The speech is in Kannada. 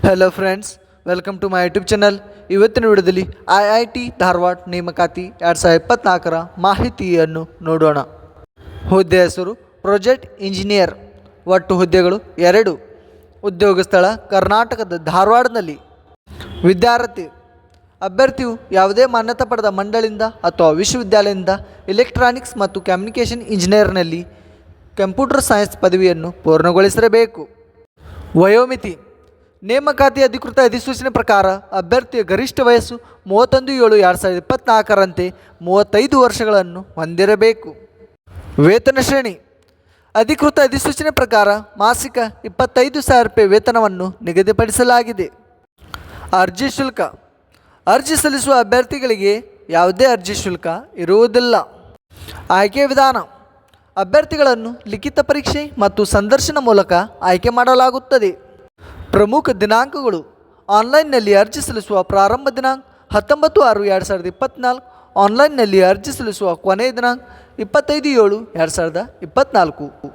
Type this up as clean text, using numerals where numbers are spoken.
Hello friends, welcome to my YouTube channel. ಇವತ್ತಿನ ವಿಡಿಯೋದಲ್ಲಿ IIT ಧಾರವಾಡ ನೇಮಕಾತಿ 2024ರ ಮಾಹಿತಿಯನ್ನು ನೋಡೋಣ. ಹುದ್ದೆ ಹೆಸರು ಪ್ರಾಜೆಕ್ಟ್ ಇಂಜಿನಿಯರ್. ಒಟ್ಟು ಹುದ್ದೆಗಳು 2. ಉದ್ಯೋಗ ಸ್ಥಳ ಕರ್ನಾಟಕದ ಧಾರವಾಡದಲ್ಲಿ. ಅಭ್ಯರ್ಥಿಯು ಯಾವುದೇ ಮಾನ್ಯತೆ ಪಡೆದ ಮಂಡಳಿಯಿಂದ ಅಥವಾ ವಿಶ್ವವಿದ್ಯಾಲಯದಿಂದ ಎಲೆಕ್ಟ್ರಾನಿಕ್ಸ್ ಮತ್ತು ಕಮ್ಯುನಿಕೇಷನ್ ಇಂಜಿನಿಯರ್ನಲ್ಲಿ ಕಂಪ್ಯೂಟರ್ ಸೈನ್ಸ್ ಪದವಿಯನ್ನು ಪೂರ್ಣಗೊಳಿಸಿರಬೇಕು. ವಯೋಮಿತಿ: ನೇಮಕಾತಿ ಅಧಿಕೃತ ಅಧಿಸೂಚನೆ ಪ್ರಕಾರ ಅಭ್ಯರ್ಥಿಯ ಗರಿಷ್ಠ ವಯಸ್ಸು 31/7/2024ರಂತೆ 35 ವರ್ಷಗಳನ್ನು ಹೊಂದಿರಬೇಕು. ವೇತನ ಶ್ರೇಣಿ: ಅಧಿಕೃತ ಅಧಿಸೂಚನೆ ಪ್ರಕಾರ ಮಾಸಿಕ 25,000 ರೂಪಾಯಿ ವೇತನವನ್ನು ನಿಗದಿಪಡಿಸಲಾಗಿದೆ. ಅರ್ಜಿ ಶುಲ್ಕ: ಅರ್ಜಿ ಸಲ್ಲಿಸುವ ಅಭ್ಯರ್ಥಿಗಳಿಗೆ ಯಾವುದೇ ಅರ್ಜಿ ಶುಲ್ಕ ಇರುವುದಿಲ್ಲ. ಆಯ್ಕೆ ವಿಧಾನ: ಅಭ್ಯರ್ಥಿಗಳನ್ನು ಲಿಖಿತ ಪರೀಕ್ಷೆ ಮತ್ತು ಸಂದರ್ಶನ ಮೂಲಕ ಆಯ್ಕೆ ಮಾಡಲಾಗುತ್ತದೆ. ಪ್ರಮುಖ ದಿನಾಂಕಗಳು: ಆನ್ಲೈನ್ನಲ್ಲಿ ಅರ್ಜಿ ಸಲ್ಲಿಸುವ ಪ್ರಾರಂಭ ದಿನಾಂಕ 19/6/2024. ಆನ್ಲೈನ್ನಲ್ಲಿ ಅರ್ಜಿ ಸಲ್ಲಿಸುವ ಕೊನೆಯ ದಿನಾಂಕ 25/7/2024.